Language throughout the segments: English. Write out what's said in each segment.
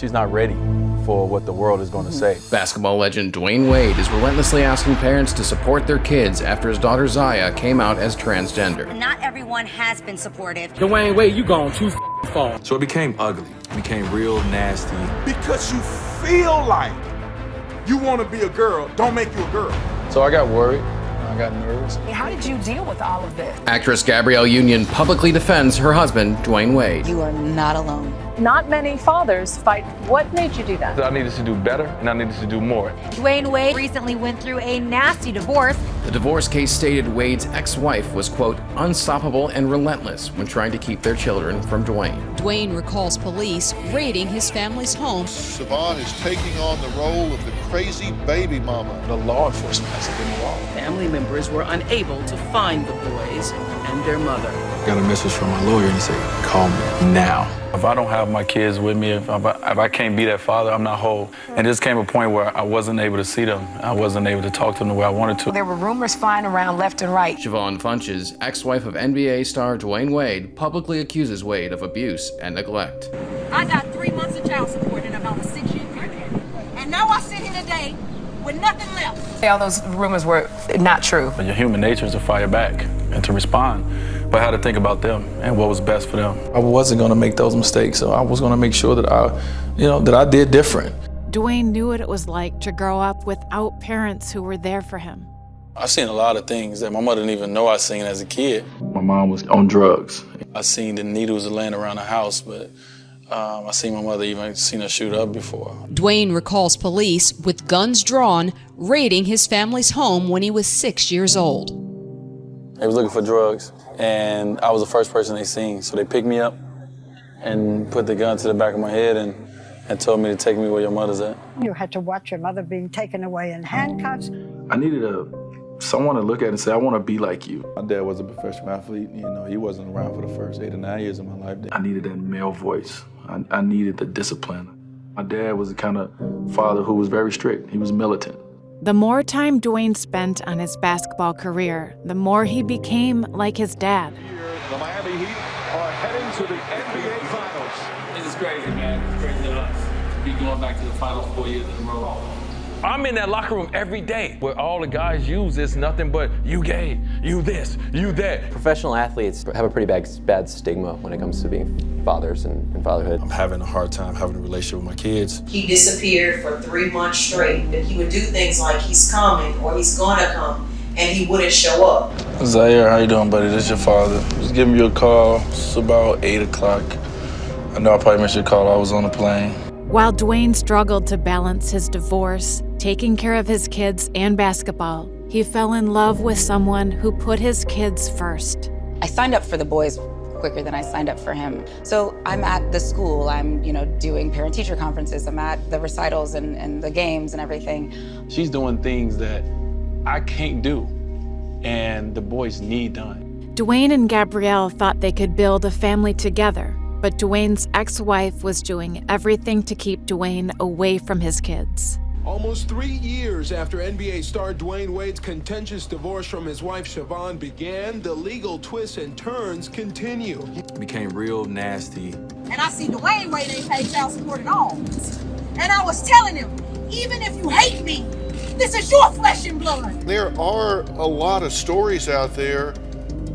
she's not ready for what the world is going to say. Basketball legend Dwyane Wade is relentlessly asking parents to support their kids after his daughter Zaya came out as transgender. Not everyone has been supportive. Dwyane Wade, you gone too far. So it became ugly. It became real nasty. Because you feel like you want to be a girl, don't make you a girl. So I got worried. I got nervous. How did you deal with all of this? Actress Gabrielle Union publicly defends her husband, Dwyane Wade. You are not alone. Not many fathers fight. What made you do that? I needed to do better, and I needed to do more. Dwyane Wade recently went through a nasty divorce. The divorce case stated Wade's ex-wife was, quote, unstoppable and relentless when trying to keep their children from Dwyane. Dwyane recalls police raiding his family's home. Siohvaughn is taking on the role of the crazy baby mama. The law enforcement has to get involved. Family members were unable to find the boys and their mother. I got a message from my lawyer and he said, call me now. If I don't have my kids with me, if I can't be that father, I'm not whole. And this came a point where I wasn't able to see them. I wasn't able to talk to them the way I wanted to. There were rumors flying around left and right. Siohvaughn Funches, ex-wife of NBA star Dwyane Wade, publicly accuses Wade of abuse and neglect. I got 3 months of child support in about a 6-year period. And now I sit here today with nothing left. All those rumors were not true. But your human nature is to fire back and to respond, but how to think about them and what was best for them. I wasn't going to make those mistakes, so I was going to make sure that I did different. Dwyane knew what it was like to grow up without parents who were there for him. I've seen a lot of things that my mother didn't even know I seen as a kid. My mom was on drugs. I seen the needles laying around the house, but I seen my mother even seen her shoot up before. Dwyane recalls police, with guns drawn, raiding his family's home when he was 6 years old. They was looking for drugs, and I was the first person they seen. So they picked me up and put the gun to the back of my head and told me to take me where your mother's at. You had to watch your mother being taken away in handcuffs. I needed someone to look at and say, I want to be like you. My dad was a professional athlete. He wasn't around for the first 8 or 9 years of my life. I needed that male voice. I needed the discipline. My dad was the kind of father who was very strict. He was militant. The more time Dwyane spent on his basketball career, the more he became like his dad. The Miami Heat are heading to the NBA Finals. This is crazy, man. It's crazy to us to be going back to the finals 4 years in a row. I'm in that locker room every day where all the guys use is nothing but you gay, you this, you that. Professional athletes have a pretty bad stigma when it comes to being fathers and fatherhood. I'm having a hard time having a relationship with my kids. He disappeared for 3 months straight, and he would do things like he's coming or he's gonna come, and he wouldn't show up. Zaire, how you doing, buddy? This is your father. Just giving you a call. It's about 8 o'clock. I know I probably missed your call. I was on the plane. While Dwyane struggled to balance his divorce, taking care of his kids and basketball, he fell in love with someone who put his kids first. I signed up for the boys quicker than I signed up for him. So I'm at the school, I'm doing parent-teacher conferences, I'm at the recitals and the games and everything. She's doing things that I can't do, and the boys need done. Dwyane and Gabrielle thought they could build a family together, but Dwyane's ex-wife was doing everything to keep Dwyane away from his kids. Almost 3 years after NBA star Dwyane Wade's contentious divorce from his wife Siohvaughn began, the legal twists and turns continue. It became real nasty. And I see Dwyane Wade ain't paid child support at all. And I was telling him, even if you hate me, this is your flesh and blood. There are a lot of stories out there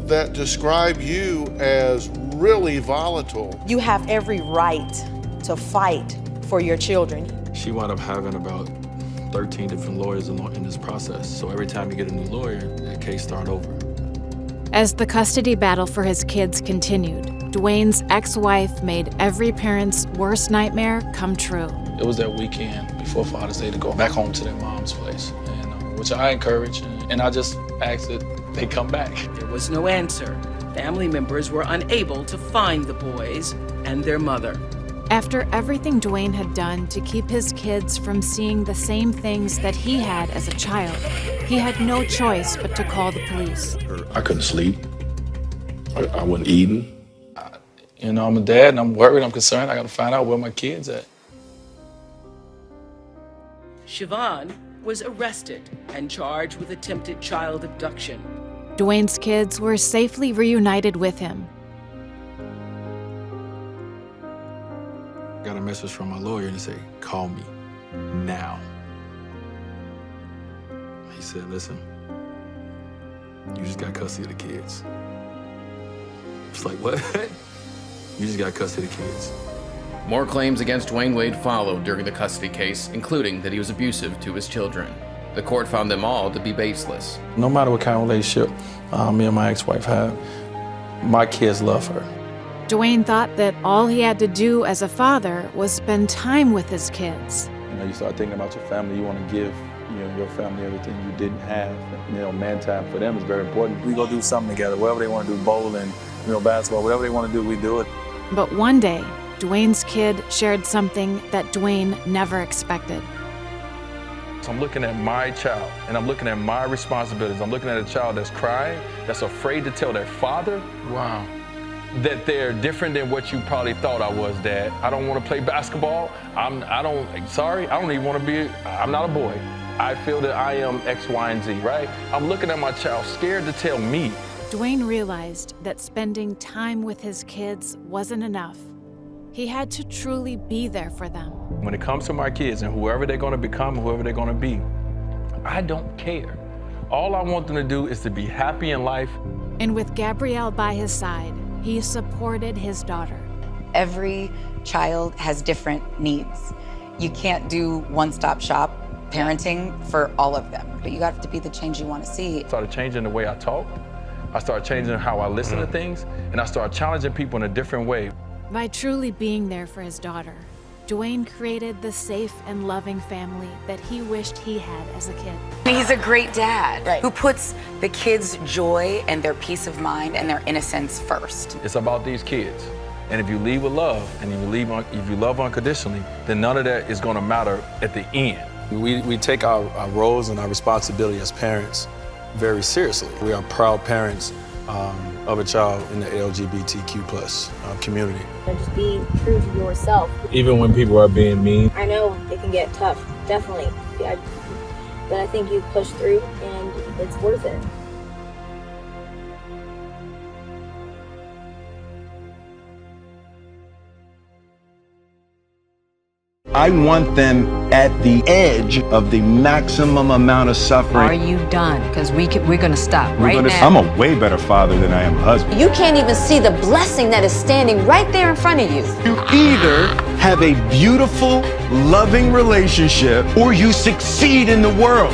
that describe you as really volatile. You have every right to fight for your children. She wound up having about 13 different lawyers in this process. So every time you get a new lawyer, the case starts over. As the custody battle for his kids continued, Dwyane's ex-wife made every parent's worst nightmare come true. It was that weekend before Father's Day to go back home to their mom's place, which I encourage, and I just asked that they come back. There was no answer. Family members were unable to find the boys and their mother. After everything Dwyane had done to keep his kids from seeing the same things that he had as a child, he had no choice but to call the police. I couldn't sleep. I wasn't eating. I'm a dad and I'm worried, I'm concerned. I got to find out where my kids at. Siohvaughn was arrested and charged with attempted child abduction. Dwyane's kids were safely reunited with him. got a message from my lawyer and he said, call me now. He said, listen, you just got custody of the kids. It's like, what? You just got custody of the kids. More claims against Dwyane Wade followed during the custody case, including that he was abusive to his children. The court found them all to be baseless. No matter what kind of relationship me and my ex-wife have, my kids love her. Dwyane thought that all he had to do as a father was spend time with his kids. You start thinking about your family. You want to give your family everything you didn't have. Man time for them is very important. We go do something together, whatever they want to do, bowling, basketball, whatever they want to do, we do it. But one day, Dwyane's kid shared something that Dwyane never expected. So I'm looking at my child, and I'm looking at my responsibilities. I'm looking at a child that's crying, that's afraid to tell their father, wow, that they're different than what you probably thought I was, Dad. I don't want to play basketball. I'm not a boy. I feel that I am X, Y, and Z, right? I'm looking at my child scared to tell me. Dwyane realized that spending time with his kids wasn't enough. He had to truly be there for them. When it comes to my kids and whoever they're going to become, whoever they're going to be, I don't care. All I want them to do is to be happy in life. And with Gabrielle by his side, he supported his daughter. Every child has different needs. You can't do one-stop shop parenting for all of them, but you got to be the change you want to see. I started changing the way I talk. I started changing how I listen to things, and I started challenging people in a different way. By truly being there for his daughter, Dwyane created the safe and loving family that he wished he had as a kid. He's a great dad who puts the kids' joy and their peace of mind and their innocence first. It's about these kids. And if you lead with love, and if you love unconditionally, then none of that is going to matter at the end. We take our roles and our responsibility as parents very seriously. We are proud parents of a child in the LGBTQ+ community. Just be true to yourself. Even when people are being mean. I know it can get tough, definitely. But I think you push through and it's worth it. I want them at the edge of the maximum amount of suffering. Are you done? Because we're going to stop right now. I'm a way better father than I am a husband. You can't even see the blessing that is standing right there in front of you. You either have a beautiful, loving relationship or you succeed in the world.